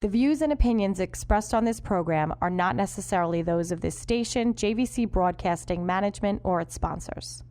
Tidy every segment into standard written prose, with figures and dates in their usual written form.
The views and opinions expressed on this program are not necessarily those of this station, JVC Broadcasting Management, or its sponsors.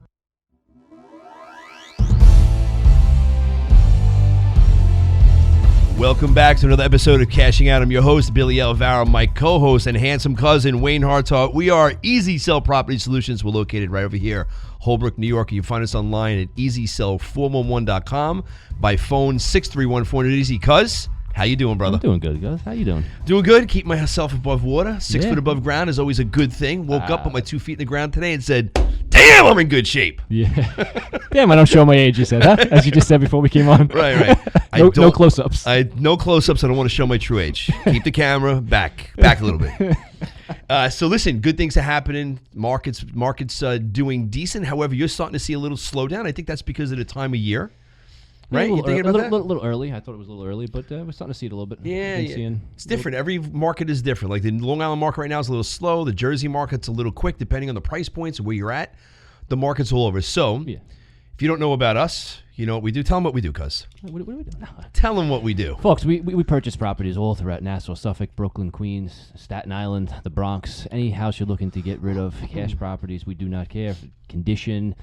Welcome back to another episode of Cashing Out. I'm your host, Billy Alvaro, my co-host and handsome cousin, Wayne Hartart. We are Easy Sell Property Solutions. We're located right over here, Holbrook, New York. You can find us online at easysell411.com, by phone 631-400-EASY. Cuz, how you doing, brother? I'm doing good, guys. How you doing? Doing good. Keep myself above water. 6 foot above ground is always a good thing. Woke up, put my 2 feet in the ground today and said, damn, I'm in good shape. Yeah. Damn, I don't show my age, you said, huh? As you just said before we came on. Right. No close-ups. No close-ups. I don't want to show my true age. Keep the camera back a little bit. So listen, good things are happening. Markets doing decent. However, you're starting to see a little slowdown. I think that's because of the time of year. Right? You thinking about that? A little early. I thought it was a little early, but we're starting to see it a little bit. Yeah. It's different. Every market is different. Like the Long Island market right now is a little slow. The Jersey market's a little quick, depending on the price points and where you're at. The market's all over. So, if you don't know about us, you know what we do. Tell them what we do, cuz. What do we do? Tell them what we do. Folks, we purchase properties all throughout Nassau, Suffolk, Brooklyn, Queens, Staten Island, the Bronx. Any house you're looking to get rid of, cash properties, we do not care. Condition.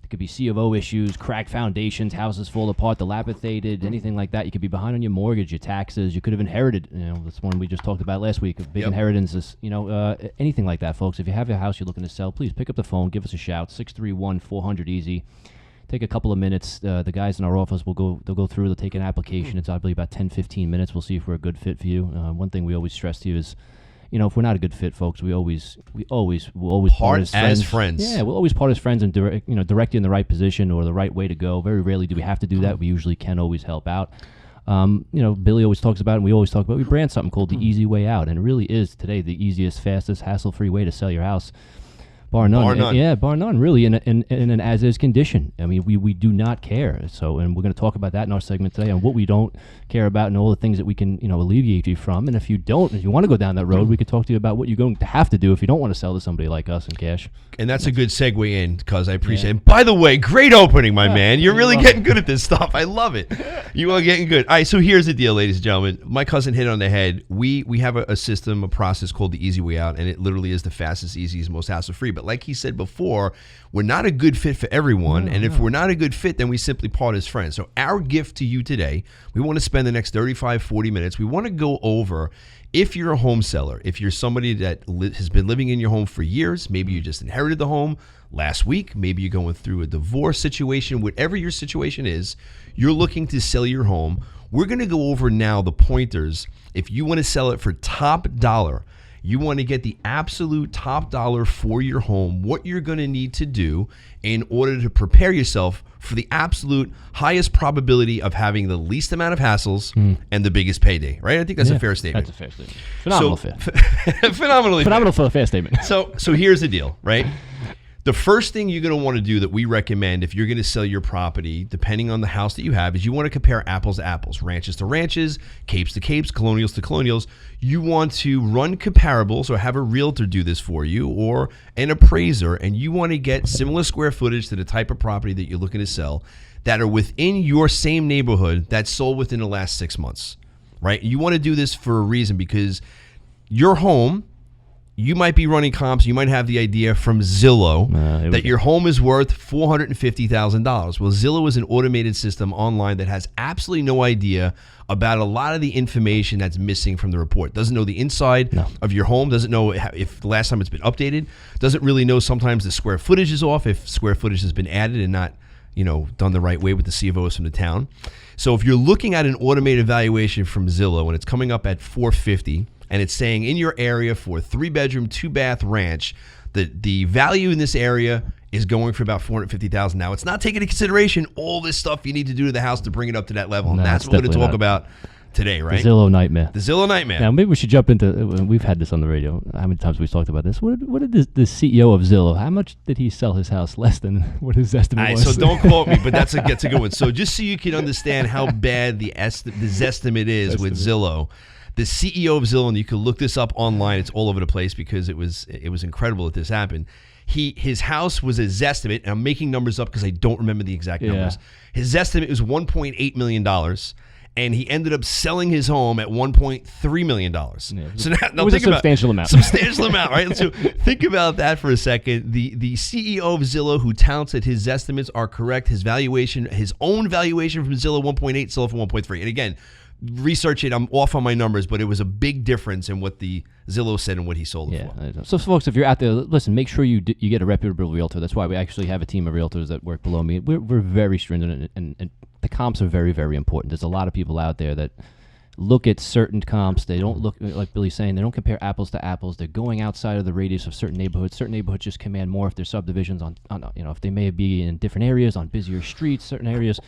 It could be C of O issues, cracked foundations, houses fall apart, dilapidated, anything like that. You could be behind on your mortgage, your taxes. You could have inherited, that's one we just talked about last week, big inheritances, anything like that, folks. If you have a house you're looking to sell, please pick up the phone, give us a shout, 631-400-EASY. Take a couple of minutes. The guys in our office they'll go through, they'll take an application. It's probably about 10-15 minutes. We'll see if we're a good fit for you. One thing we always stress to you is, if we're not a good fit, folks, we'll always part as friends. Yeah, we'll always part as friends and direct you in the right position or the right way to go. Very rarely do we have to do that. We usually can always help out. Billy always talks about it, and we always talk about, we brand something called the easy way out, and it really is today the easiest, fastest, hassle-free way to sell your house. Bar none. Yeah, bar none, really, in an as-is condition. I mean, we do not care. So, and we're going to talk about that in our segment today on what we don't care about and all the things that we can, alleviate you from. And if you want to go down that road, we could talk to you about what you're going to have to do if you don't want to sell to somebody like us in cash. And that's a good segue in, because I appreciate it. By the way, great opening, my man. You're really getting good at this stuff. I love it. You are getting good. All right, so here's the deal, ladies and gentlemen. My cousin hit it on the head. We have a system, a process called the easy way out, and it literally is the fastest, easiest, most hassle-free. But like he said before, we're not a good fit for everyone, and if we're not a good fit, then we simply part as friends. So our gift to you today, we want to spend the next 35, 40 minutes. We want to go over, if you're a home seller, if you're somebody that has been living in your home for years, maybe you just inherited the home last week, maybe you're going through a divorce situation, whatever your situation is, you're looking to sell your home. We're going to go over now the pointers. If you want to sell it for top dollar, you want to get the absolute top dollar for your home, what you're going to need to do in order to prepare yourself for the absolute highest probability of having the least amount of hassles and the biggest payday, right? I think that's a fair statement. That's a fair statement. Phenomenal fair. Phenomenal for a fair statement. So here's the deal, right? The first thing you're going to want to do that we recommend if you're going to sell your property, depending on the house that you have, is you want to compare apples to apples, ranches to ranches, capes to capes, colonials to colonials. You want to run comparables or have a realtor do this for you or an appraiser, and you want to get similar square footage to the type of property that you're looking to sell that are within your same neighborhood that sold within the last 6 months, right? You want to do this for a reason, because your home, you might be running comps. You might have the idea from Zillow that your home is worth $450,000. Well, Zillow is an automated system online that has absolutely no idea about a lot of the information that's missing from the report. Doesn't know the inside of your home. Doesn't know if the last time it's been updated. Doesn't really know sometimes the square footage is off, if square footage has been added and not done the right way with the C of O's from the town. So if you're looking at an automated valuation from Zillow and it's coming up at $450,000, and it's saying in your area for a 3-bedroom, 2-bath ranch, the value in this area is going for about $450,000. Now, it's not taking into consideration all this stuff you need to do to the house to bring it up to that level. And that's what we're going to talk about today, right? The Zillow nightmare. The Zillow nightmare. Now, maybe we should jump into, we've had this on the radio. How many times we've talked about this? What did the CEO of Zillow, how much did he sell his house less than what his estimate was? So don't quote me, but that's a good one. So just so you can understand how bad the estimate is with Zillow, the CEO of Zillow, and you can look this up online. It's all over the place because it was incredible that this happened. His house was a Zestimate, and I'm making numbers up because I don't remember the exact numbers. His estimate was $1.8 million. and he ended up selling his home at $1.3 million. Yeah. So now It was a substantial amount. Substantial amount, right? So think about that for a second. The CEO of Zillow, who touts that his estimates are correct, his own valuation from Zillow 1.8, sold for 1.3. And again, research it. I'm off on my numbers, but it was a big difference in what the Zillow said and what he sold it for. So folks, if you're out there, listen, make sure you get a reputable realtor. That's why we actually have a team of realtors that work below me. We're very stringent, and the comps are very, very important. There's a lot of people out there that look at certain comps. They don't look, like Billy's saying, they don't compare apples to apples. They're going outside of the radius of certain neighborhoods. Certain neighborhoods just command more if their subdivisions on if they may be in different areas, on busier streets, certain areas.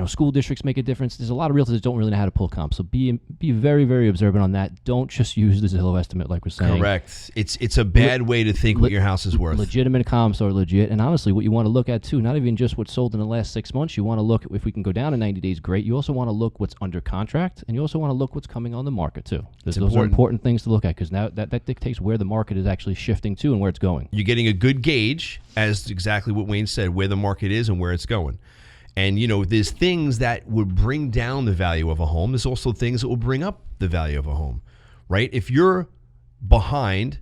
School districts make a difference. There's a lot of realtors that don't really know how to pull comps. So be very, very observant on that. Don't just use the Zillow estimate like we're saying. Correct. It's a bad way to think what your house is worth. Legitimate comps are legit. And honestly, what you want to look at too, not even just what's sold in the last 6 months. You want to look, if we can go down to 90 days, great. You also want to look what's under contract, and you also want to look what's coming on the market too. Those are important things to look at, because now that dictates where the market is actually shifting to and where it's going. You're getting a good gauge, as exactly what Wayne said, where the market is and where it's going. And, there's things that would bring down the value of a home. There's also things that will bring up the value of a home, right? If you're behind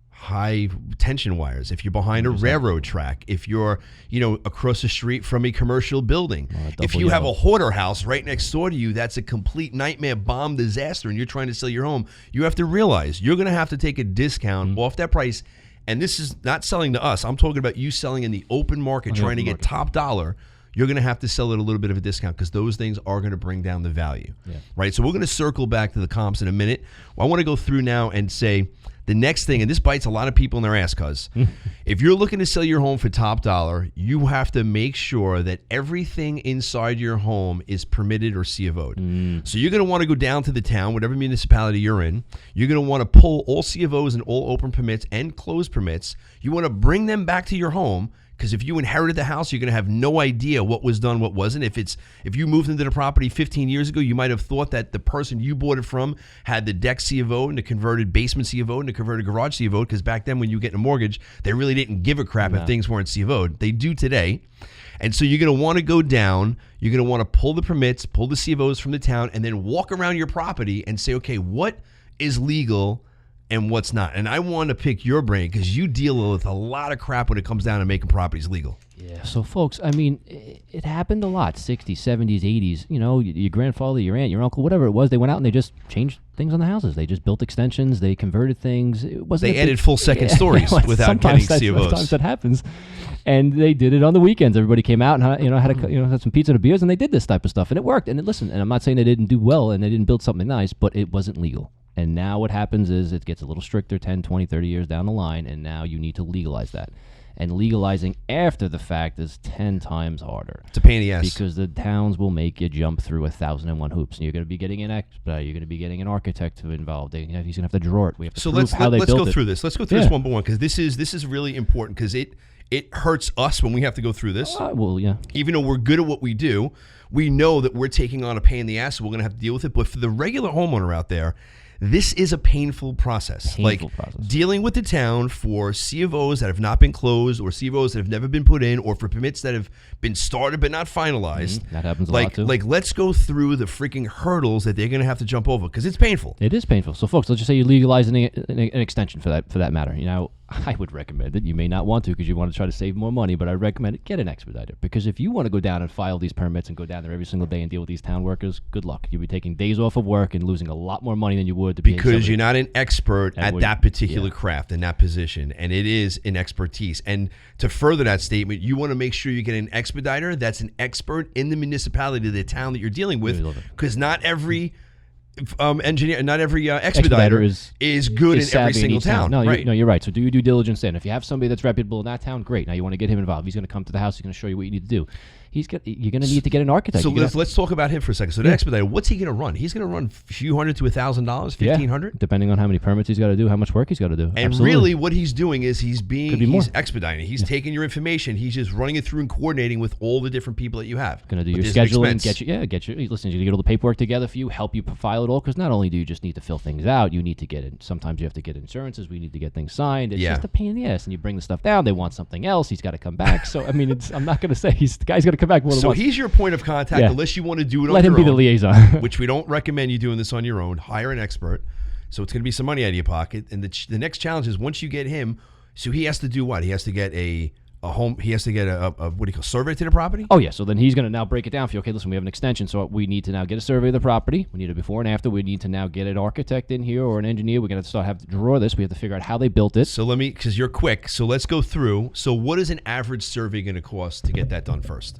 high tension wires, if you're behind a railroad track, if you're, across the street from a commercial building, if you have a hoarder house right next door to you, that's a complete nightmare, bomb disaster, and you're trying to sell your home, you have to realize you're going to have to take a discount off that price. And this is not selling to us. I'm talking about you selling in the open market, trying to get top dollar. You're going to have to sell at a little bit of a discount, because those things are going to bring down the value, right? So we're going to circle back to the comps in a minute. Well, I want to go through now and say the next thing, and this bites a lot of people in their ass, cuz if you're looking to sell your home for top dollar, you have to make sure that everything inside your home is permitted or C of O'd. So you're going to want to go down to the town, whatever municipality you're in. You're going to want to pull all C of O's and all open permits and closed permits. You want to bring them back to your home, because if you inherited the house, you're going to have no idea what was done, what wasn't. If you moved into the property 15 years ago, you might have thought that the person you bought it from had the deck C of O and the converted basement C of O and the converted garage C of O, because back then when you get a mortgage, they really didn't give a crap if things weren't C of O. They do today. And so you're going to want to go down, you're going to want to pull the permits, pull the C of O's from the town, and then walk around your property and say, okay, what is legal and what's not? And I want to pick your brain, because you deal with a lot of crap when it comes down to making properties legal. Yeah. So, folks, I mean, it happened a lot. 60s, 70s, 80s. Your grandfather, your aunt, your uncle, whatever it was, they went out and they just changed things on the houses. They just built extensions. They converted things. They added full second stories without getting C of O's. Sometimes that happens. And they did it on the weekends. Everybody came out and had some pizza and beers, and they did this type of stuff, and it worked. And listen, and I'm not saying they didn't do well and they didn't build something nice, but it wasn't legal. And now what happens is it gets a little stricter 10, 20, 30 years down the line, and now you need to legalize that. And legalizing after the fact is 10 times harder. It's a pain in the ass. Because the towns will make you jump through 1,001 hoops. And you're going to be getting an expert. You're going to be getting an architect involved. He's going to have to draw it. We have to prove how they built it. Let's go through this. Let's go through this one by one, because this is really important, because it hurts us when we have to go through this. Even though we're good at what we do, we know that we're taking on a pain in the ass, so we're going to have to deal with it. But for the regular homeowner out there, this is a painful process. Dealing with the town for C of O's that have not been closed, or C of O's that have never been put in, or for permits that have been started but not finalized. That happens a lot too. Let's go through the freaking hurdles that they're going to have to jump over, because it's painful. It is painful. So, folks, let's just say you're legalizing an extension for that matter. I would recommend it. You may not want to, because you want to try to save more money, but I recommend it. Get an expediter, because if you want to go down and file these permits and go down there every single day and deal with these town workers, good luck. You'll be taking days off of work and losing a lot more money than you would to pay somebody. Because you're not an expert at that particular craft and that position, and it is an expertise. And to further that statement, you want to make sure you get an expediter that's an expert in the municipality, the town that you're dealing with, because not every engineer, not every expediter is good in every single town. No, you're right. So do your due diligence then. If you have somebody that's reputable in that town, great. Now you want to get him involved. He's going to come to the house. He's going to show you what you need to do. You're going to need to get an architect. So let's talk about him for a second. So the expediter, what's he going to run? He's going to run a few $100 to $1,000, $1,500, depending on how many permits he's got to do, how much work he's got to do. And really, what he's doing is he's expediting. He's taking your information. He's just running it through and coordinating with all the different people that you have. Going to do your scheduling, get your. Listen, you get all the paperwork together for you, help you file it all. Because not only do you just need to fill things out, you need to get it. Sometimes you have to get insurances. We need to get things signed. It's just a pain in the ass. And you bring the stuff down, they want something else. He's got to come back. So I mean, I'm not going to say the guy's got to to come back more than So once. he's your point of contact Yeah. unless you want to do it on Let your him be the own, liaison. which we don't recommend you doing this on your own. Hire an expert. So it's going to be some money out of your pocket. And the next challenge is once you get him, so he has to do what? He has to get a home. He has to get a what do you call, survey to the property? Oh, yeah. So then he's going to now break it down for you. Okay, listen, we have an extension, so we need to now get a survey of the property. We need a before and after. We need to now get an architect in here or an engineer. We're going to have to draw this. We have to figure out how they built it. So because you're quick, so let's go through. So what is an average survey going to cost to get that done first?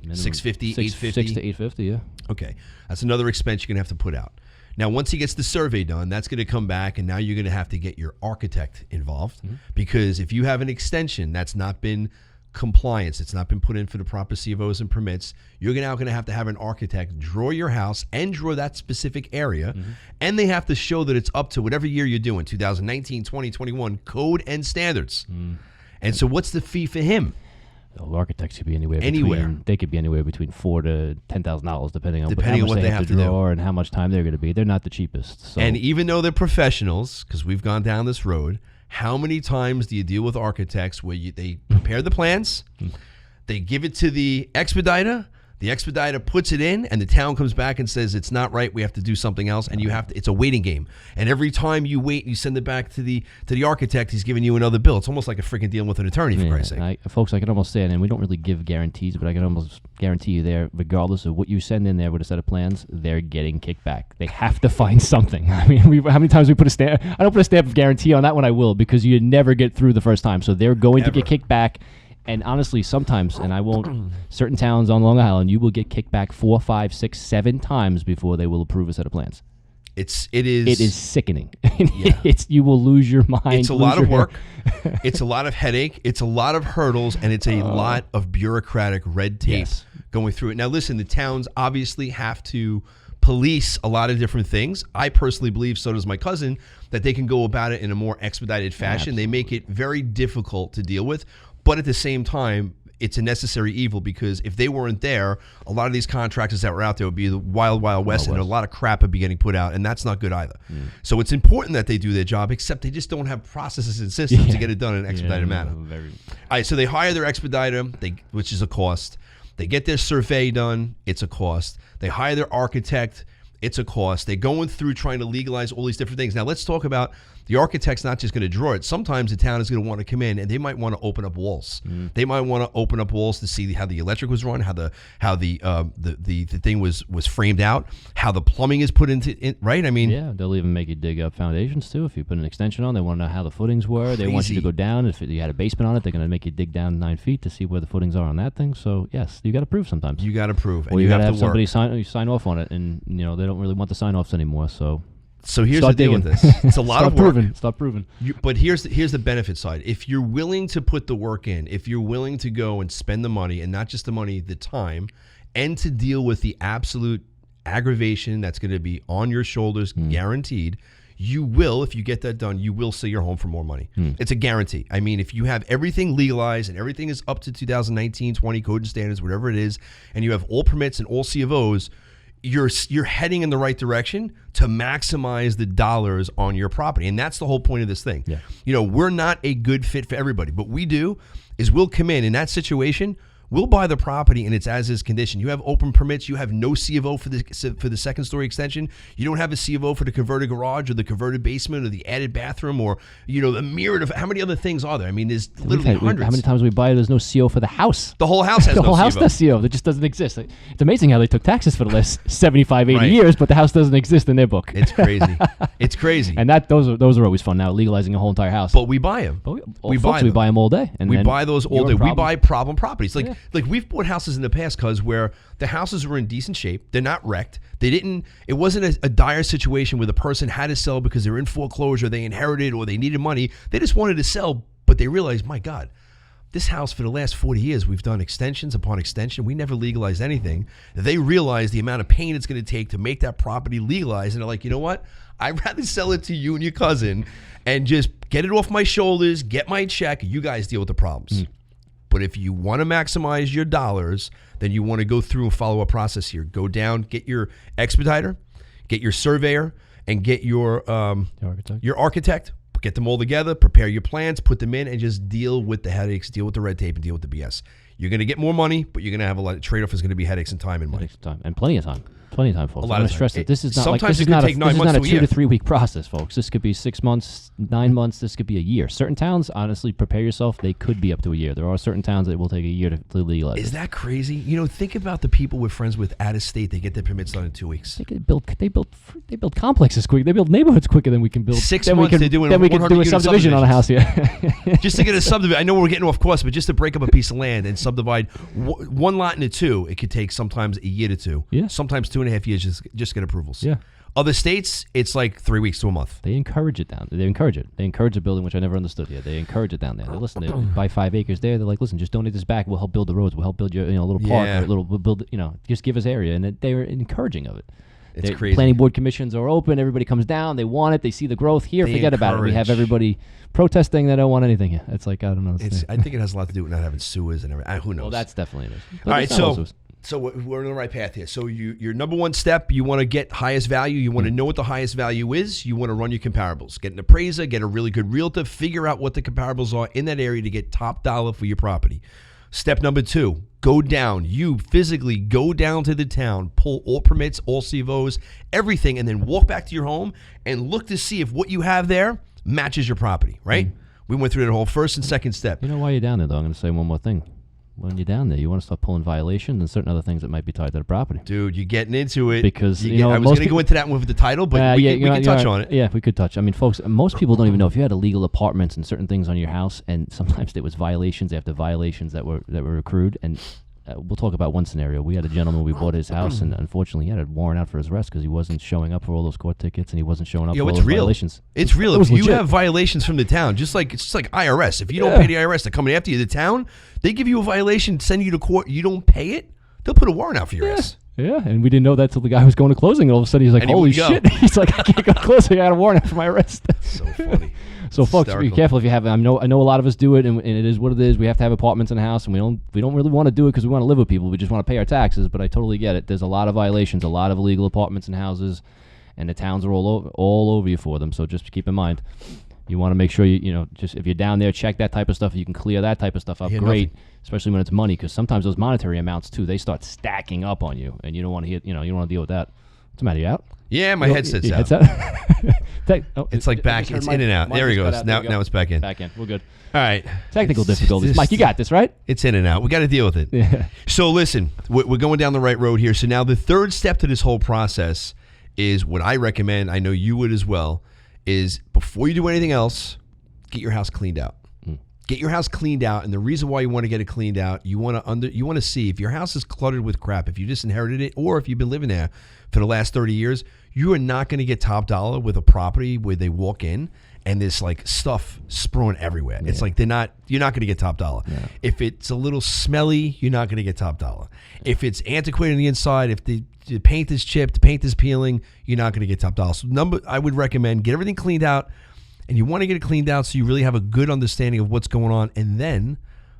$650, $850? $6 to $850, yeah. Okay. That's another expense you're going to have to put out. Now, once he gets the survey done, that's going to come back, and now you're going to have to get your architect involved because if you have an extension that's not been compliance, it's not been put in for the proper CFOs and permits, you're now going to have an architect draw your house and draw that specific area, and they have to show that it's up to whatever year you're doing, 2019, 20, 21, code and standards. And so what's the fee for him? Well, architects could be anywhere. They could be anywhere between $4,000 to $10,000, depending on how much they have to draw and how much time they're going to be. They're not the cheapest. So. And even though they're professionals, because we've gone down this road, how many times do you deal with architects where they prepare the plans, they give it to the expediter puts it in, and the town comes back and says it's not right, we have to do something else, and it's a waiting game. And every time you wait and you send it back to the architect, he's giving you another bill. It's almost like a freaking dealing with an attorney, for Christ's sake. Folks, I can almost say it, and we don't really give guarantees, but I can almost guarantee you there, regardless of what you send in there with a set of plans, they're getting kicked back. They have to find something. I mean, how many times we put a stamp? I don't put a stamp of guarantee on that one. I will, because you never get through the first time. So they're going to get kicked back. And honestly, sometimes, and I won't, certain towns on Long Island, you will get kicked back 4, 5, 6, 7 times before they will approve a set of plans. It is sickening. You will lose your mind. It's a lot of work. It's a lot of headache. It's a lot of hurdles, and it's a lot of bureaucratic red tape going through it. Now, listen, the towns obviously have to police a lot of different things. I personally believe, so does my cousin, that they can go about it in a more expedited fashion. Absolutely. They make it very difficult to deal with. But at the same time, it's a necessary evil because if they weren't there, a lot of these contractors that were out there would be the wild, wild west, and a lot of crap would be getting put out, and that's not good either. So it's important that they do their job, except they just don't have processes and systems to get it done in an expedited manner. All right, so they hire their expediter, which is a cost. They get their survey done, it's a cost. They hire their architect, it's a cost. They're going through trying to legalize all these different things. Now, let's talk about the architect's not just going to draw it. Sometimes the town is going to want to come in and they might want to open up walls. They might want to open up walls to see how the electric was run, how the thing was framed out, how the plumbing is put into right? I mean, yeah, they'll even make you dig up foundations too. If you put an extension on, they want to know how the footings were. They want you to go down. If you had a basement on it, they're going to make you dig down 9 feet to see where the footings are on that thing. So yes, you got to prove sometimes. You got to prove, or you got to have somebody sign off on it, and they don't really want the sign offs anymore. So here's the deal with this. It's a lot of work. Stop proving. But here's the benefit side. If you're willing to put the work in, if you're willing to go and spend the money, and not just the money, the time, and to deal with the absolute aggravation that's going to be on your shoulders, guaranteed, you will, if you get that done, you will sell your home for more money. It's a guarantee. I mean, if you have everything legalized and everything is up to 2019, 20 code and standards, whatever it is, and you have all permits and all CFOs, you're heading in the right direction to maximize the dollars on your property. And that's the whole point of this thing. Yeah. We're not a good fit for everybody, but we do is we'll come in that situation. We'll buy the property in its as-is condition. You have open permits. You have no CFO for the second-story extension. You don't have a CFO for the converted garage or the converted basement or the added bathroom or the myriad of how many other things are there? I mean, there's literally hundreds. How many times we buy it, there's no CO for the house. The whole house has the whole no house CFO. has CO. That just doesn't exist. It's amazing how they took taxes for the last 75, 80 years, but the house doesn't exist in their book. It's crazy. It's crazy. And those are always fun now, legalizing a whole entire house. But we buy them. We buy them all day. And we buy those all day. We buy problem properties. Like we've bought houses in the past, where the houses were in decent shape. They're not wrecked. It wasn't a dire situation where the person had to sell because they're in foreclosure, they inherited, or they needed money. They just wanted to sell, but they realized, my God, this house for the last 40 years, we've done extensions upon extension. We never legalized anything. They realized the amount of pain it's going to take to make that property legalized. And they're like, you know what? I'd rather sell it to you and your cousin and just get it off my shoulders, get my check. You guys deal with the problems. But if you want to maximize your dollars, then you want to go through and follow a process here. Go down, get your expediter, get your surveyor, and get your architect. Get them all together, prepare your plans, put them in, and just deal with the headaches, deal with the red tape, and deal with the BS. You're going to get more money, but you're going to have a lot of trade-off is going to be headaches and time and money. And plenty of time. Plenty of time, folks. A lot I'm going of to stress time. that this is not like Sometimes this it is could not take a, 9 this is months not a to a 2 to year. 3 week process, folks. This could be 6 months, 9 months. This could be a year. Certain towns, honestly, prepare yourself. They could be up to a year. There are certain towns that will take a year to legalize. Is that crazy? You know, think about the people we're friends with out of state. They get their permits done in 2 weeks. They build complexes quick. They build neighborhoods quicker than we can build. 6 then months we can, they're doing then we can 100 do a unit subdivision on a house. Yeah. Just to get a subdivision. I know we're getting off course, but just to break up a piece of land and subdivide one lot into two, it could take sometimes a year to two. Yeah. Sometimes 2.5 years just get approvals. Yeah. Other states, it's like 3 weeks to a month. They encourage it down. They encourage it. They encourage the building, which I never understood here. They encourage it down there. They listen. They buy 5 acres there. They're like, listen, just donate this back. We'll help build the roads. We'll help build your little park. Yeah. Or we'll build just give us area. And they were encouraging of it. It's crazy. Planning board commissions are open. Everybody comes down. They want it. They see the growth here. They Forget about it. We have encourage. everybody protesting. They don't want anything here. It's like, I don't know. I think it has a lot to do with not having sewers and everything. Who knows? Well, that's definitely it. But All right, it's not all sewers. so we're on the right path here. So your number one step, you want to get highest value. You want to know what the highest value is. You want to run your comparables. Get an appraiser, get a really good realtor, figure out what the comparables are in that area to get top dollar for your property. Step number 2, go down. You physically go down to the town, pull all permits, all CVOs, everything, and then walk back to your home and look to see if what you have there matches your property, right? We went through that whole first and second step. You know why you're down there, though? I'm going to say one more thing. When you're down there, you want to start pulling violations and certain other things that might be tied to the property. Dude, you're getting into it. Because, I was going to go into that one with the title, but we can touch on it. Yeah, we could touch. I mean, folks, most people don't even know if you had illegal apartments and certain things on your house, and sometimes there was violations after violations that were accrued. And we'll talk about one scenario. We had a gentleman, we bought his house, and unfortunately, he had a warrant out for his arrest because he wasn't showing up for all those court tickets, and he wasn't showing up for all those violations. It's real. It was If you legit. have violations from the town, it's just like IRS. If you don't pay the IRS, they're coming after you. The town, they give you a violation, send you to court. You don't pay it, they'll put a warrant out for your ass. Yeah, and we didn't know that till the guy was going to closing, and all of a sudden he's like, And he holy wouldn't go. shit. He's like, I can't go to closing. I got a warrant out for my arrest. So funny. So, folks, be hysterical. careful if you have. I know a lot of us do it, and it is what it is. We have to have apartments in the house, and we don't really want to do it because we want to live with people. We just want to pay our taxes. But I totally get it. There's a lot of violations, a lot of illegal apartments and houses, and the towns are all over you for them. So just keep in mind, you want to make sure just if you're down there, check that type of stuff. If you can clear that type of stuff up, Yeah, great. nothing. Especially when it's money, because sometimes those monetary amounts too, they start stacking up on you, and you don't want to you don't want to deal with that. What's the matter? You out? Yeah, my headset's Your out. It's like back. It's in and out. There he goes. Now it's back in. Back in. We're good. All right. Technical difficulties. Mike, you got this, right? It's in and out. We got to deal with it. Yeah. So listen, we're going down the right road here. So now the third step to this whole process is what I recommend. I know you would as well. Is before you do anything else, get your house cleaned out. Get your house cleaned out, and the reason why you want to get it cleaned out, you want to see if your house is cluttered with crap, if you just inherited it, or if you've been living there for the last 30 years, you are not going to get top dollar with a property where they walk in and there's like stuff strewn everywhere. Yeah. It's like you're not going to get top dollar. Yeah. If it's a little smelly, you're not going to get top dollar. If it's antiquated on the inside, if the paint is chipped, paint is peeling, you're not going to get top dollar. So I would recommend get everything cleaned out. And you want to get it cleaned out so you really have a good understanding of what's going on. And then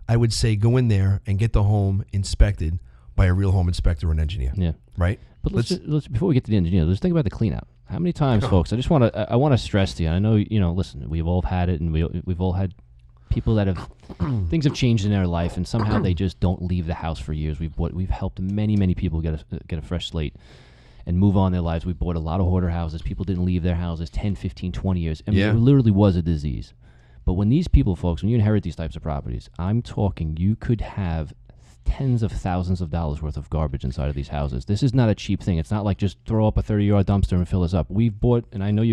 I would say go in there and get the home inspected by a real home inspector or an engineer. Yeah. Right? But let's before we get to the engineer, let's think about the clean out. How many times, folks, I want to stress to you, I know, listen, we've all had it, and we've all had people that have, things have changed in their life, and somehow they just don't leave the house for years. We've helped many people get a fresh slate and move on their lives. We bought a lot of hoarder houses. People didn't leave their houses 10, 15, 20 years. I mean, it literally was a disease. But when these people, folks, when you inherit these types of properties, I'm talking you could have tens of thousands of dollars worth of garbage inside of these houses. This is not a cheap thing. It's not like just throw up a 30-yard dumpster and fill this up. We've bought, and I know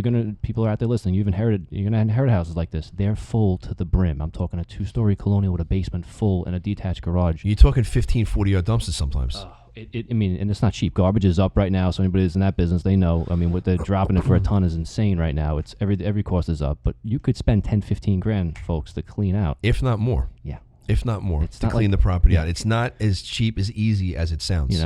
people are out there listening, you're going to inherit houses like this. They're full to the brim. I'm talking a 2-story colonial with a basement full and a detached garage. You're talking 15, 40-yard dumpsters sometimes. And it's not cheap. Garbage is up right now, so anybody that's in that business, they know. I mean, what they're dropping it for a ton is insane right now. It's every cost is up, but you could spend 10, 15 grand, folks, to clean out. If not more. Yeah. If not more, it's to clean the property out. It's not as cheap, as easy as it sounds.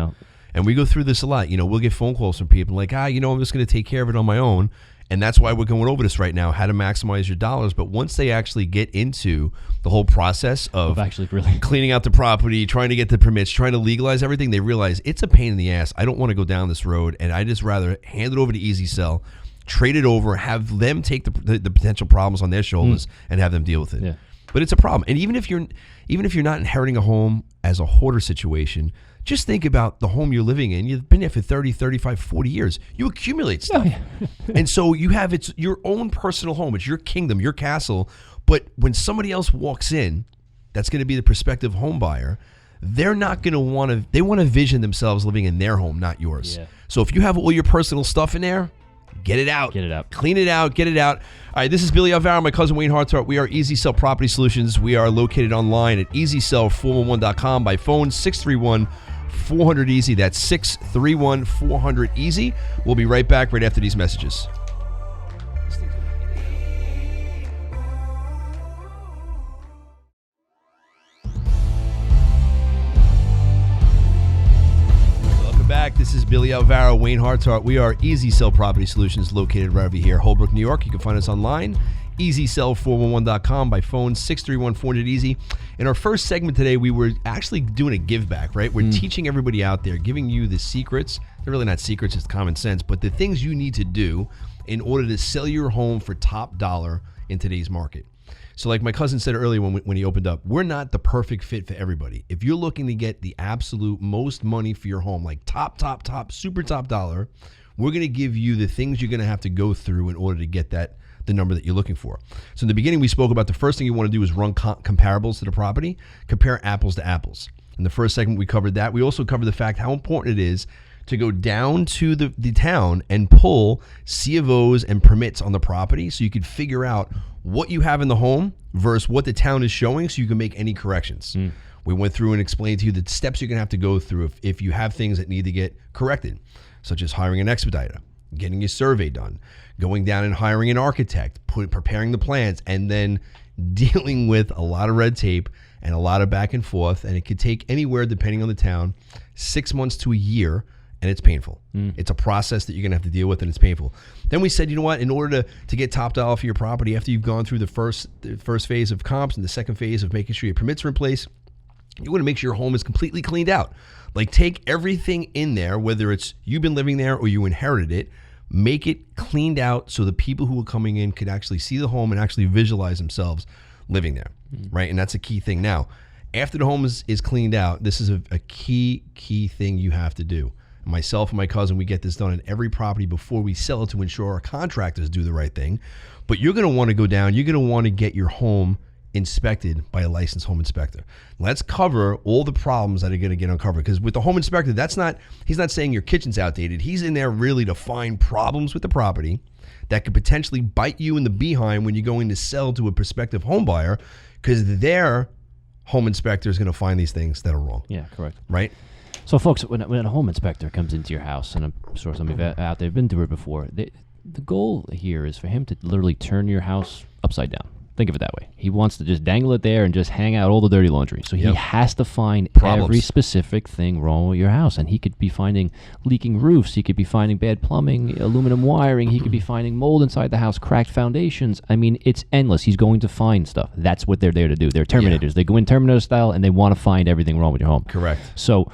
And we go through this a lot. We'll get phone calls from people like, I'm just going to take care of it on my own. And that's why we're going over this right now, how to maximize your dollars. But once they actually get into the whole process of actually really cleaning out the property, trying to get the permits, trying to legalize everything, they realize it's a pain in the ass. I don't want to go down this road, and I just rather hand it over to Easy Sell, trade it over, have them take the potential problems on their shoulders, and have them deal with it. Yeah. But it's a problem. And even if you're not inheriting a home as a hoarder situation, just think about the home you're living in. You've been there for 30, 35, 40 years. You accumulate stuff. And so you have it's your own personal home. It's your kingdom, your castle. But when somebody else walks in, that's going to be the prospective home buyer, they're not going to they want to vision themselves living in their home, not yours. Yeah. So if you have all your personal stuff in there, get it out. Get it out. Clean it out. Get it out. All right, this is Billy Alvaro, my cousin Wayne Hartart. We are Easy Sell Property Solutions. We are located online at easysell411.com, by phone 631-400-EASY. That's 631-400-EASY. We'll be right back right after these messages. Back. This is Billy Alvaro, Wayne Hartart. We are Easy Sell Property Solutions, located right over here, Holbrook, New York. You can find us online, easysell411.com, by phone 631-400-EASY. In our first segment today, we were actually doing a give back, right? We're teaching everybody out there, giving you the secrets. They're really not secrets, it's common sense, but the things you need to do in order to sell your home for top dollar in today's market. So like my cousin said earlier when he opened up, we're not the perfect fit for everybody. If you're looking to get the absolute most money for your home, like top, super top dollar, we're going to give you the things you're going to have to go through in order to get the number that you're looking for. So in the beginning, we spoke about the first thing you want to do is run comparables to the property, compare apples to apples. In the first segment, we covered that. We also covered the fact how important it is to go down to the town and pull C of O's and permits on the property so you could figure out what you have in the home versus what the town is showing so you can make any corrections. We went through and explained to you the steps you're going to have to go through if you have things that need to get corrected, such as hiring an expediter, getting your survey done, going down and hiring an architect, preparing the plans, and then dealing with a lot of red tape and a lot of back and forth. And it could take anywhere, depending on the town, 6 months to a year. And it's painful. It's a process that you're going to have to deal with, and it's painful. Then we said, you know what? In order to get top dollar for your property, after you've gone through the first phase of comps and the second phase of making sure your permits are in place, you want to make sure your home is completely cleaned out. Like, take everything in there, whether it's you've been living there or you inherited it, make it cleaned out so the people who are coming in could actually see the home and actually visualize themselves living there, right? And that's a key thing. Now, after the home is cleaned out, this is a key thing you have to do. Myself and my cousin, we get this done in every property before we sell it to ensure our contractors do the right thing. But you're going to want to go down. You're going to want to get your home inspected by a licensed home inspector. Let's cover all the problems that are going to get uncovered. Because with the home inspector, he's not saying your kitchen's outdated. He's in there really to find problems with the property that could potentially bite you in the behind when you're going to sell to a prospective home buyer, because their home inspector is going to find these things that are wrong. Yeah, correct. Right? So, folks, when a home inspector comes into your house, and I'm sure some of you out there have been through it before, the goal here is for him to literally turn your house upside down. Think of it that way. He wants to just dangle it there and just hang out all the dirty laundry. So he has to find every specific thing wrong with your house. And he could be finding leaking roofs. He could be finding bad plumbing, aluminum wiring. He could be finding mold inside the house, cracked foundations. I mean, it's endless. He's going to find stuff. That's what they're there to do. They're Terminators. Yeah. They go in Terminator style, and they want to find everything wrong with your home. Correct. So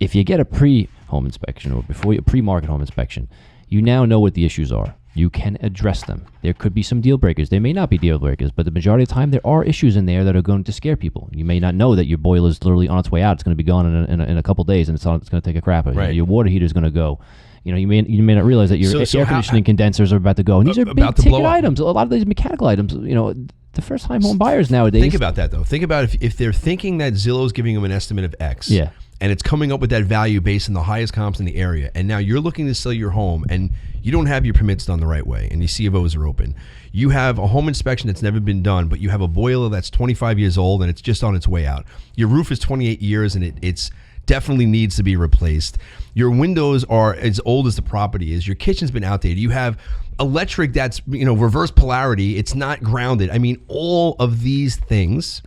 if you get a pre-home inspection or before a pre-market home inspection, you now know what the issues are. You can address them. There could be some deal breakers. They may not be deal breakers, but the majority of the time there are issues in there that are going to scare people. You may not know that your boiler is literally on its way out. It's going to be gone in a couple days, and it's going to take a crap. Right. Your water heater is going to go. You may not realize that your air conditioning condensers are about to go. And these are big ticket items. A lot of these mechanical items. The first time home buyers nowadays. Think about that though. Think about if they're thinking that Zillow's giving them an estimate of X. Yeah. And it's coming up with that value based on the highest comps in the area. And now you're looking to sell your home and you don't have your permits done the right way and your C of O's are open. You have a home inspection that's never been done, but you have a boiler that's 25 years old and it's just on its way out. Your roof is 28 years and it's definitely needs to be replaced. Your windows are as old as the property is. Your kitchen's been outdated. You have electric that's, reverse polarity. It's not grounded. I mean, all of these things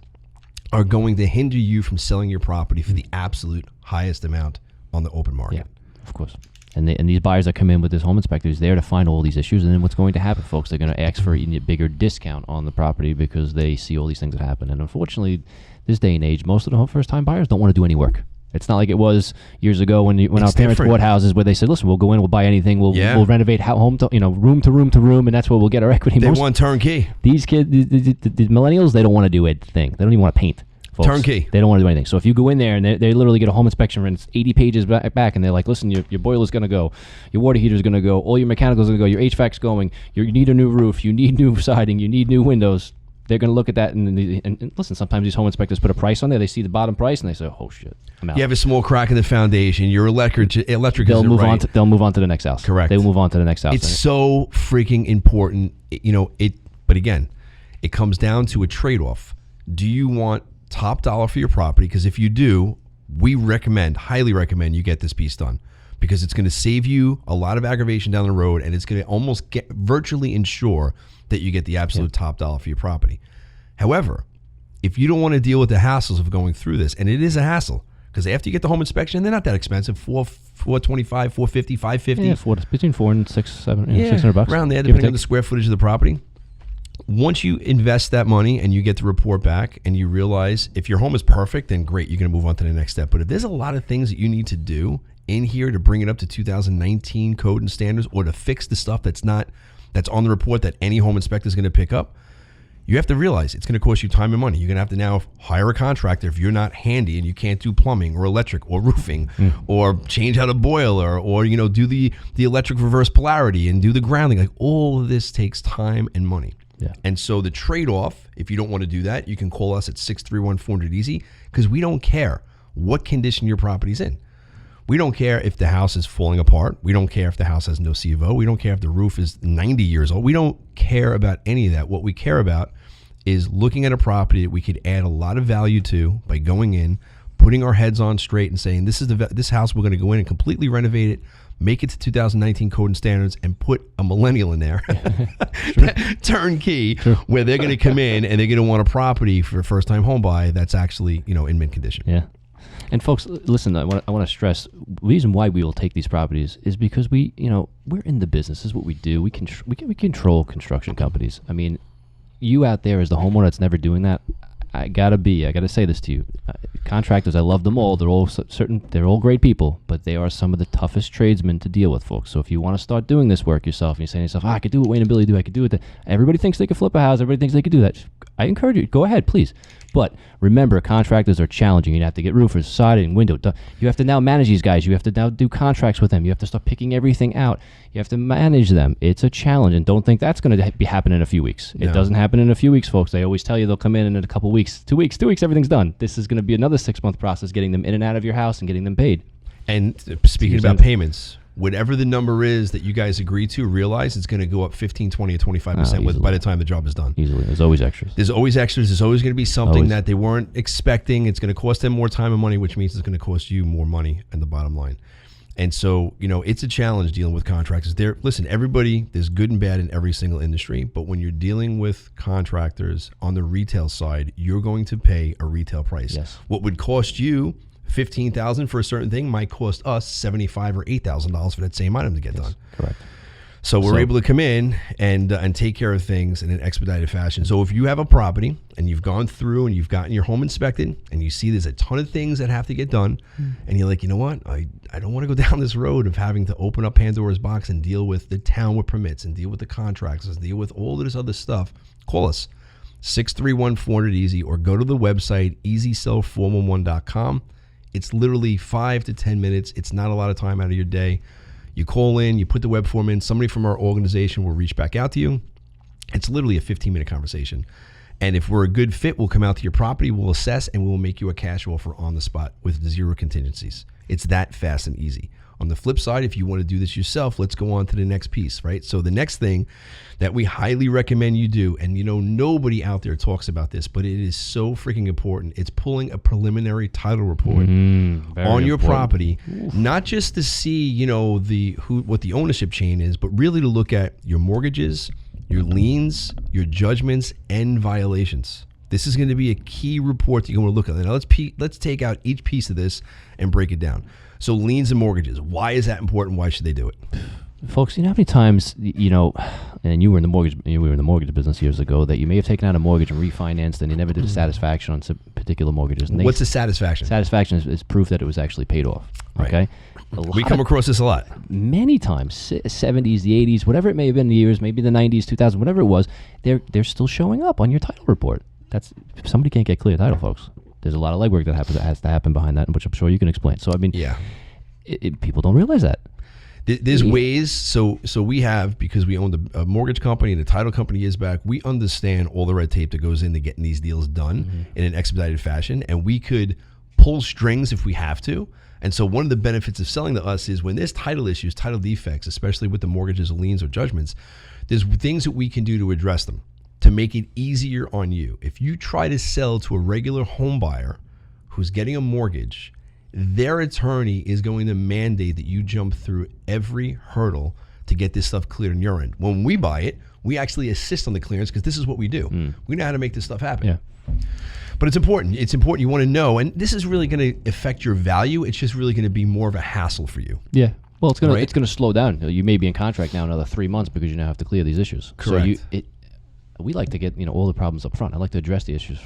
are going to hinder you from selling your property for the absolute highest amount on the open market. Yeah, of course. And these buyers that come in with this home inspector is there to find all these issues. And then what's going to happen, folks, they're going to ask for a bigger discount on the property because they see all these things that happen. And unfortunately, this day and age, most of the first-time buyers don't want to do any work. It's not like it was years ago when our parents different. bought houses where they said, "Listen, we'll go in, we'll buy anything, we'll renovate home to room to room to room, and that's where we'll get our equity." They want turnkey. These kids, the millennials, they don't want to do anything. They don't even want to paint. Folks. Turnkey. They don't want to do anything. So if you go in there and they literally get a home inspection and it's 80 pages back, and they're like, "Listen, your boiler's going to go, your water heater's going to go, all your mechanical's going to go, your HVAC's going, you need a new roof, you need new siding, you need new windows." They're going to look at that and listen, sometimes these home inspectors put a price on there. They see the bottom price and they say, "Oh shit, I'm out." You have a small crack in the foundation. Your electric they'll isn't move right. on. They'll move on to the next house. Correct. They'll move on to the next house. It's so freaking important. But again, it comes down to a trade-off. Do you want top dollar for your property? Because if you do, we highly recommend you get this piece done, because it's going to save you a lot of aggravation down the road, and it's going to almost virtually ensure that you get the absolute top dollar for your property. However, if you don't want to deal with the hassles of going through this, and it is a hassle, because after you get the home inspection, they're not that expensive, $425, $450, $550. Yeah, between $400 and $600, around there, depending on the square footage of the property. Once you invest that money and you get the report back and you realize if your home is perfect, then great, you're going to move on to the next step. But if there's a lot of things that you need to do in here to bring it up to 2019 code and standards, or to fix the stuff that's on the report that any home inspector is going to pick up, you have to realize it's going to cost you time and money. You're going to have to now hire a contractor if you're not handy and you can't do plumbing or electric or roofing or change out a boiler or do the electric reverse polarity and do the grounding. Like, all of this takes time and money. Yeah. And so the trade-off, if you don't want to do that, you can call us at 631-400-EASY, because we don't care what condition your property's in. We don't care if the house is falling apart. We don't care if the house has no C of O. We don't care if the roof is 90 years old. We don't care about any of that. What we care about is looking at a property that we could add a lot of value to by going in, putting our heads on straight and saying, this house, we're going to go in and completely renovate it, make it to 2019 code and standards, and put a millennial in there, turnkey, where they're going to come in and they're going to want a property for a first-time home buy that's actually, in mint condition. Yeah. And folks, listen, I want to stress, the reason why we will take these properties is because we're in the business. This is what we do. We control construction companies. I mean, you out there as the homeowner that's never doing that, I gotta say this to you. Contractors, I love them all. They're all great people, but they are some of the toughest tradesmen to deal with, folks. So if you want to start doing this work yourself and you're saying to yourself, I could do what Wayne and Billy do, I could do it. Everybody thinks they could flip a house. Everybody thinks they could do that. I encourage you, go ahead, please. But remember, contractors are challenging. You have to get roofers, siding, window. You have to now manage these guys. You have to now do contracts with them. You have to start picking everything out. You have to manage them. It's a challenge, and don't think that's going to be happening in a few weeks. It doesn't happen in a few weeks, folks. They always tell you they'll come in a couple weeks, 2 weeks, everything's done. This is going to be another 6-month process getting them in and out of your house and getting them paid. And speaking about payments, whatever the number is that you guys agree to, realize it's going to go up 15, 20, or 25% by the time the job is done. Easily. There's always extras. There's always going to be something that they weren't expecting. It's going to cost them more time and money, which means it's going to cost you more money in the bottom line. And so, it's a challenge dealing with contractors. Listen, everybody, there's good and bad in every single industry, but when you're dealing with contractors on the retail side, you're going to pay a retail price. Yes. What would cost you $15,000 for a certain thing might cost us $75,000 or $8,000 for that same item to get done. Correct. So we're able to come in and take care of things in an expedited fashion. So if you have a property and you've gone through and you've gotten your home inspected and you see there's a ton of things that have to get done, and you're like, you know what, I don't want to go down this road of having to open up Pandora's box and deal with the town with permits and deal with the contractors, deal with all of this other stuff, call us 631-400-EASY or go to the website easysell411.com. It's literally 5 to 10 minutes. It's not a lot of time out of your day. You call in, you put the web form in, somebody from our organization will reach back out to you. It's literally a 15-minute conversation. And if we're a good fit, we'll come out to your property, we'll assess, and we'll make you a cash offer on the spot with 0 contingencies. It's that fast and easy. On the flip side, if you want to do this yourself, let's go on to the next piece, right? So the next thing that we highly recommend you do, and nobody out there talks about this, but it is so freaking important. It's pulling a preliminary title report on your property, not just to see, what the ownership chain is, but really to look at your mortgages, your liens, your judgments, and violations. This is going to be a key report that you're going to look at. Now let's take out each piece of this and break it down. So liens and mortgages, why is that important? Why should they do it? Folks, how many times, and you were in the mortgage business years ago, that you may have taken out a mortgage and refinanced, and you never did a satisfaction on some particular mortgages. And What's the satisfaction? Satisfaction is proof that it was actually paid off. Right. Okay. We come across this a lot. Many times, 70s, the 80s, whatever it may have been, the years, maybe the 90s, 2000, whatever it was, they're still showing up on your title report. That's somebody can't get clear title, folks. There's a lot of legwork that has to happen behind that, which I'm sure you can explain. So I mean, yeah, people don't realize that. There's ways. So we have, because we owned a mortgage company and a title company years back, we understand all the red tape that goes into getting these deals done in an expedited fashion, and we could pull strings if we have to. And so one of the benefits of selling to us is when there's title issues, title defects, especially with the mortgages, liens, or judgments, there's things that we can do to address them, to make it easier on you. If you try to sell to a regular home buyer who's getting a mortgage, their attorney is going to mandate that you jump through every hurdle to get this stuff cleared on your end. When we buy it, we actually assist on the clearance because this is what we do. We know how to make this stuff happen. Yeah. But it's important. It's important. You want to know, and this is really going to affect your value. It's just really going to be more of a hassle for you. Yeah. Well, it's gonna slow down. You may be in contract now another 3 months because you now have to clear these issues. Correct. So we like to get all the problems up front. I like to address the issues.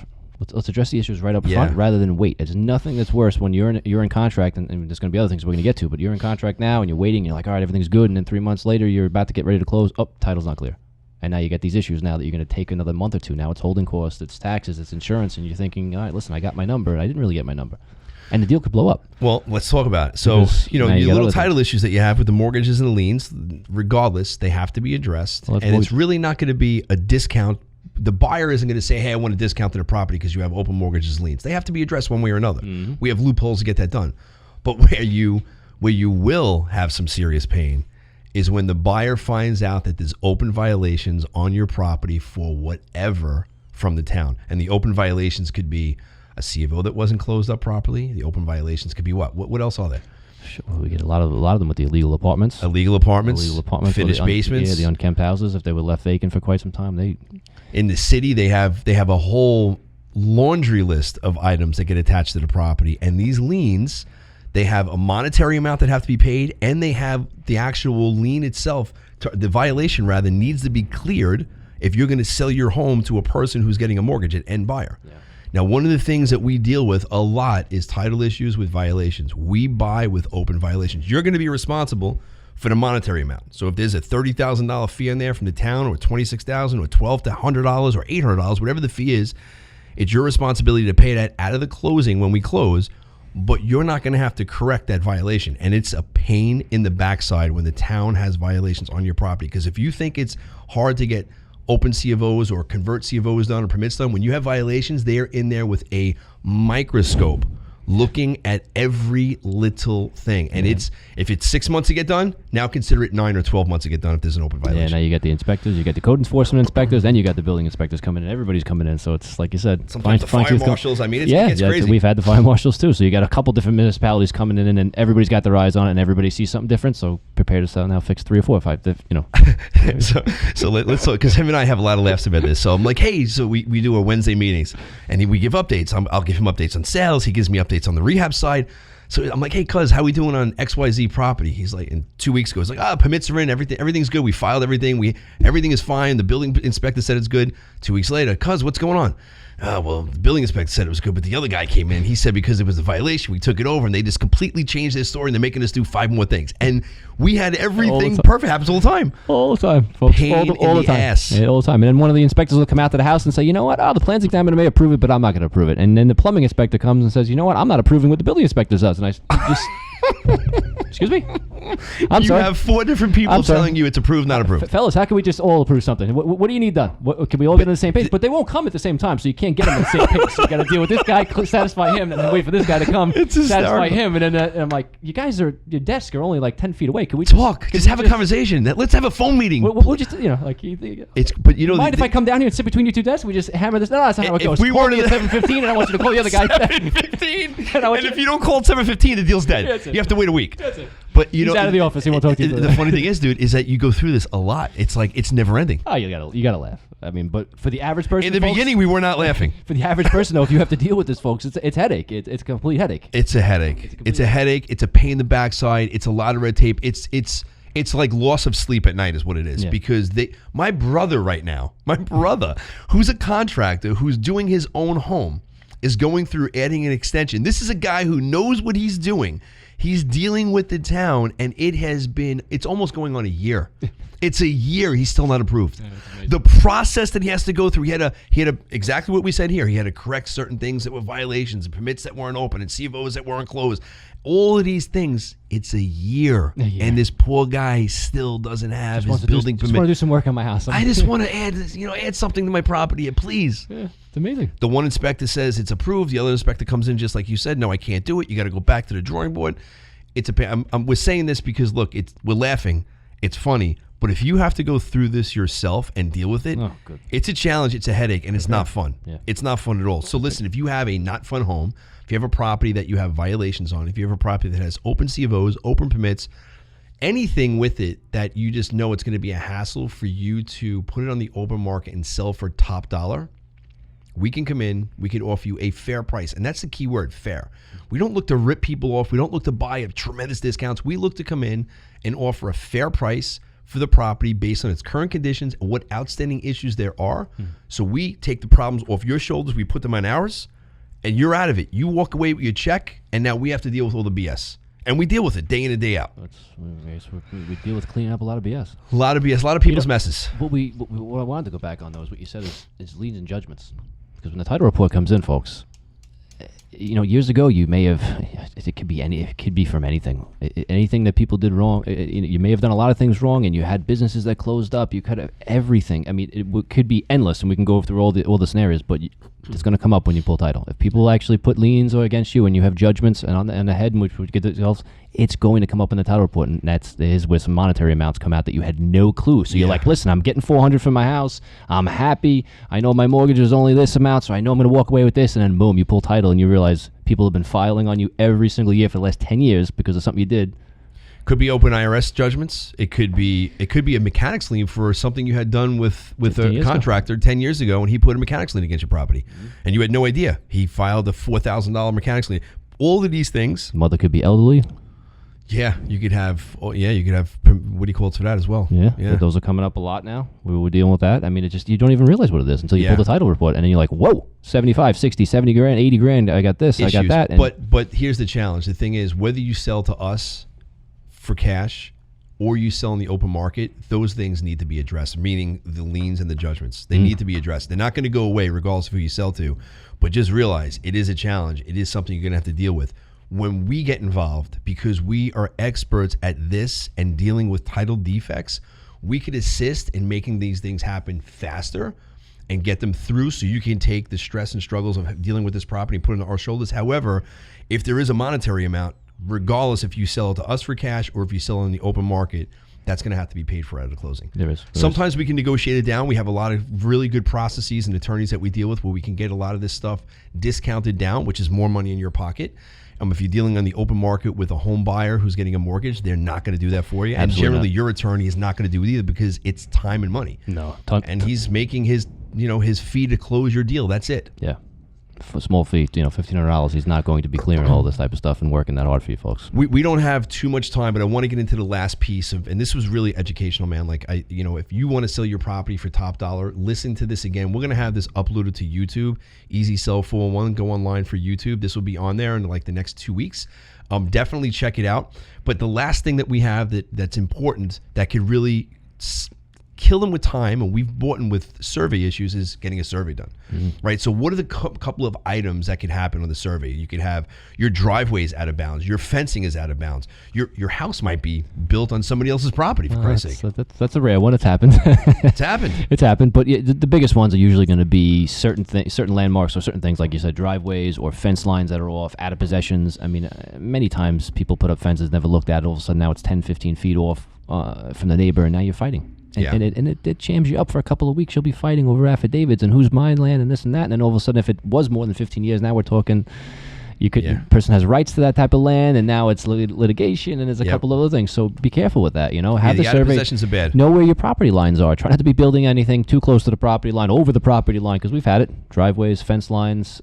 Let's address the issues right up front rather than wait. There's nothing that's worse when you're in contract, and there's going to be other things we're going to get to, but you're in contract now and you're waiting. And you're like, all right, everything's good, and then 3 months later you're about to get ready to close. Oh, title's not clear, and now you get these issues now that you're going to take another month or two. Now it's holding costs, it's taxes, it's insurance, and you're thinking, all right, listen, I got my number, and I didn't really get my number, and the deal could blow up. Well, let's talk about it. So, Because your now you got little other title issues that you have with the mortgages and the liens, regardless, they have to be addressed, Well, and it's really not going to be a discount. The buyer isn't going to say, hey, I want a discount to the property because you have open mortgages and liens. They have to be addressed one way or another. We have loopholes to get that done. But where you will have some serious pain is when the buyer finds out that there's open violations on your property for whatever from the town. And the open violations could be a C of O that wasn't closed up properly. The open violations could be what? What else are there? Sure, we get a lot of them with the illegal apartments. Illegal apartments, finished or basements. The unkempt houses, if they were left vacant for quite some time. In the city, they have a whole laundry list of items that get attached to the property. And these liens, they have a monetary amount that have to be paid, and they have the actual lien itself. The violation, rather, needs to be cleared if you're going to sell your home to a person who's getting a mortgage, an end buyer. Yeah. Now, one of the things that we deal with a lot is title issues with violations. We buy with open violations. You're going to be responsible for the monetary amount. So if there's a $30,000 fee in there from the town, or $26,000, or $1,200 to $100, or $800, whatever the fee is, it's your responsibility to pay that out of the closing when we close, but you're not going to have to correct that violation. And it's a pain in the backside when the town has violations on your property, because if you think it's hard to get open C of O's or convert C of O's done or permits done, when you have violations, they are in there with a microscope looking at every little thing. And if it's 6 months to get done, now consider it 9 or 12 months to get done if there's an open violation. Yeah, now you got the inspectors, you got the code enforcement inspectors, then you got the building inspectors coming in. Everybody's coming in, so it's like you said. Sometimes the fire marshals, it gets crazy. We've had the fire marshals too, so you got a couple different municipalities coming in, and everybody's got their eyes on it, and everybody sees something different, so prepare to now fix 3 or 4 or 5, So let's talk, because him and I have a lot of laughs about this. So I'm like, hey, so we do our Wednesday meetings, and we give updates. I'll give him updates on sales. He gives me updates on the rehab side. So I'm like, hey, cuz, how we doing on XYZ property? He's like, in 2 weeks ago, he's like, permits are in, everything's good. We filed everything. Everything is fine. The building inspector said it's good. 2 weeks later, cuz, what's going on? Well, the building inspector said it was good, but the other guy came in. He said because it was a violation, we took it over, and they just completely changed their story, and they're making us do 5 more things. And we had everything perfect. Happens all the time. All the time, folks. Pain all the in the time. ass. Yeah, all the time. And then one of the inspectors will come out to the house and say, you know what? The plans examiner may approve it, but I'm not going to approve it. And then the plumbing inspector comes and says, you know what? I'm not approving what the building inspector does. And I just... Excuse me? I'm sorry. You have 4 different people telling you it's approved, not approved. Fellas, how can we just all approve something? What do you need done? Can we all get on the same page? But they won't come at the same time, so you can't get them on the same page. So you got to deal with this guy, satisfy him, and then wait for this guy to come, satisfy him. And then and I'm like, you guys your desks are only like 10 feet away. Can we talk? Just have a conversation. Let's have a phone meeting. We'll just, like... Mind if I come down here and sit between you 2 desks? We just hammer this? No, that's not how it goes. If we were at 7:15, and I want you to call the other guy at 7:15. And if you don't call at 7:15, the deal's dead. You have to wait a week. That's it. But he's out of the office. He won't talk to you. The funny thing is, dude, is that you go through this a lot. It's like it's never ending. Oh, you gotta laugh. I mean, but for the average person, in the beginning, we were not laughing. For the average person, though, if you have to deal with this, folks, it's headache. It's a complete headache. It's a headache. It's a headache. It's a pain in the backside. It's a lot of red tape. It's It's like loss of sleep at night is what it is, because my brother right now, who's a contractor, who's doing his own home, is going through adding an extension. This is a guy who knows what he's doing. He's dealing with the town, and it's almost going on a year. It's a year. He's still not approved. Yeah, the process that he has to go through, he had to exactly what we said here. He had to correct certain things that were violations, and permits that weren't open, and CFOs that weren't closed. All of these things, it's a year. And this poor guy still doesn't have his building permit. I just want to do some work on my house. I just want to add something to my property, please. Yeah, it's amazing. The one inspector says it's approved. The other inspector comes in just like you said. No, I can't do it. You got to go back to the drawing board. We're saying this because, look, we're laughing. It's funny. But if you have to go through this yourself and deal with it, it's a challenge, it's a headache, and it's not fun. Yeah. It's not fun at all. So listen, if you have a not fun home, if you have a property that you have violations on, if you have a property that has open CFOs, open permits, anything with it that you just know it's going to be a hassle for you to put it on the open market and sell for top dollar, we can come in, we can offer you a fair price. And that's the key word, fair. We don't look to rip people off. We don't look to buy at tremendous discounts. We look to come in and offer a fair price for the property based on its current conditions and what outstanding issues there are. So we take the problems off your shoulders, we put them on ours, and you're out of it. You walk away with your check, and now we have to deal with all the BS. And we deal with it day in and day out. We deal with cleaning up a lot of BS. A lot of BS, a lot of people's messes. What I wanted to go back on, though, is what you said is liens and judgments. Because when the title report comes in, folks, years ago you may have, it could be from anything that people did wrong. You may have done a lot of things wrong, and you had businesses that closed up. You could have everything. I mean, it could be endless, and we can go through all the scenarios, but it's going to come up when you pull title. If people actually put liens or against you, and you have judgments and on the head, which would get themselves, it's going to come up in the title report, and is where some monetary amounts come out that you had no clue. So you're like, listen, I'm getting $400 for my house. I'm happy. I know my mortgage is only this amount, so I know I'm going to walk away with this. And then boom, you pull title, and you realize people have been filing on you every single year for the last 10 years because of something you did. Could be open IRS judgments. It could be a mechanics lien for something you had done with a contractor 10 years ago, and he put a mechanics lien against your property, and you had no idea. He filed a $4,000 mechanics lien. All of these things. Mother could be elderly. Yeah, you could have. What do you call it for that as well? Yeah. Those are coming up a lot now. We're dealing with that. I mean, you don't even realize what it is until you pull the title report, and then you're like, whoa, 75, 60, 70 grand, 80 grand. I got this, I got that. But here's the challenge. The thing is, whether you sell to us for cash or you sell in the open market, those things need to be addressed, meaning the liens and the judgments. They need to be addressed. They're not going to go away regardless of who you sell to, but just realize it is a challenge. It is something you're going to have to deal with. When we get involved, because we are experts at this and dealing with title defects, we could assist in making these things happen faster and get them through so you can take the stress and struggles of dealing with this property and put it on our shoulders. However, if there is a monetary amount, regardless if you sell it to us for cash or if you sell it in the open market, that's going to have to be paid for at the closing. There is. Sometimes we can negotiate it down. We have a lot of really good processes and attorneys that we deal with where we can get a lot of this stuff discounted down, which is more money in your pocket. If you're dealing on the open market with a home buyer who's getting a mortgage, they're not going to do that for you. And generally, your attorney is not going to do it either because it's time and money. No. And he's making his fee to close your deal. That's it. Yeah. For a small fee, $1,500, he's not going to be clearing all this type of stuff and working that hard for you folks. We don't have too much time, but I want to get into the last piece of, and this was really educational, man. Like if you want to sell your property for top dollar, listen to this again. We're going to have this uploaded to YouTube. Easy Sell 401, go online for YouTube. This will be on there in like the next 2 weeks. Definitely check it out. But the last thing that we have that's important that could really kill them with time, and we've bought in with survey issues, is getting a survey done, right? So what are the couple of items that could happen on the survey? You could have your driveway's out of bounds, your fencing is out of bounds, your house might be built on somebody else's property, for Christ's sake. That's a rare one. It's happened. It's happened. It's happened, but the biggest ones are usually going to be certain landmarks or certain things, like you said, driveways or fence lines that are off, out of possessions. I mean, many times people put up fences, never looked at it, all of a sudden now it's 10, 15 feet off from the neighbor, and now you're fighting. And it jams you up for a couple of weeks. You'll be fighting over affidavits and who's mine land and this and that. And then all of a sudden, if it was more than 15 years, now we're talking, person has rights to that type of land, and now it's litigation, and there's a couple of other things. So be careful with that. Have the survey. Possessions are bad. Know where your property lines are. Try not to be building anything too close to the property line, over the property line, because we've had it. Driveways, fence lines,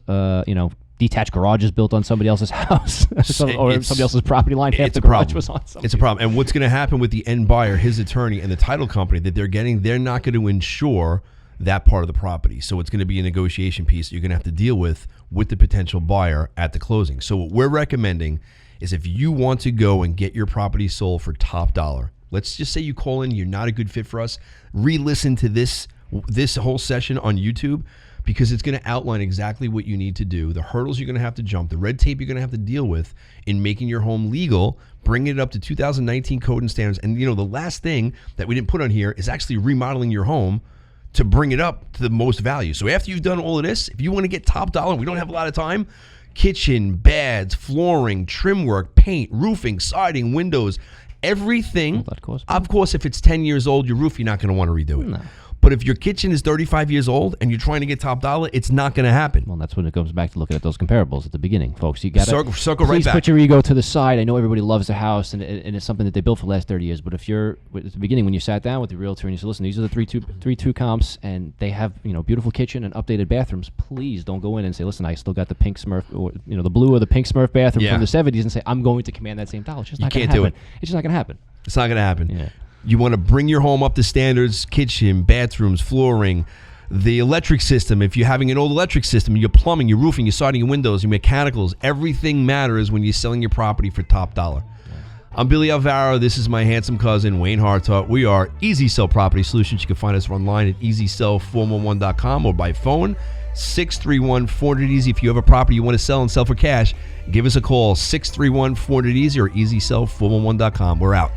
detached garages built on somebody else's house or somebody else's property line. Half the garage was on somebody. It's a problem. And what's going to happen with the end buyer, his attorney, and the title company that they're not going to insure that part of the property. So it's going to be a negotiation piece you're going to have to deal with the potential buyer at the closing. So what we're recommending is if you want to go and get your property sold for top dollar, let's just say you call in, you're not a good fit for us, re-listen to this whole session on YouTube, because it's going to outline exactly what you need to do, the hurdles you're going to have to jump, the red tape you're going to have to deal with in making your home legal, bringing it up to 2019 code and standards. And the last thing that we didn't put on here is actually remodeling your home to bring it up to the most value. So after you've done all of this, if you want to get top dollar, we don't have a lot of time, kitchen, bads, flooring, trim work, paint, roofing, siding, windows, everything. Of course, if it's 10 years old, your roof, you're not going to want to redo it. No. But if your kitchen is 35 years old and you're trying to get top dollar, it's not going to happen. Well, that's when it comes back to looking at those comparables at the beginning, folks. You got to circle right back. Put your ego to the side. I know everybody loves the house, and it's something that they built for the last 30 years. But if you're at the beginning, when you sat down with the realtor and you said, "Listen, these are the 3-2 comps, and they have beautiful kitchen and updated bathrooms," please don't go in and say, "Listen, I still got the pink Smurf or the blue or the pink Smurf bathroom from the 70s," and say, "I'm going to command that same dollar." It's just not going to happen. It's just not going to happen. It's not going to happen. Yeah. You want to bring your home up to standards, kitchen, bathrooms, flooring, the electric system. If you're having an old electric system, your plumbing, your roofing, your siding, your windows, your mechanicals, everything matters when you're selling your property for top dollar. I'm Billy Alvaro. This is my handsome cousin, Wayne Hartart. We are Easy Sell Property Solutions. You can find us online at easysell411.com or by phone, 631-400-EASY. If you have a property you want to sell and sell for cash, give us a call, 631-400-EASY or easysell411.com. We're out.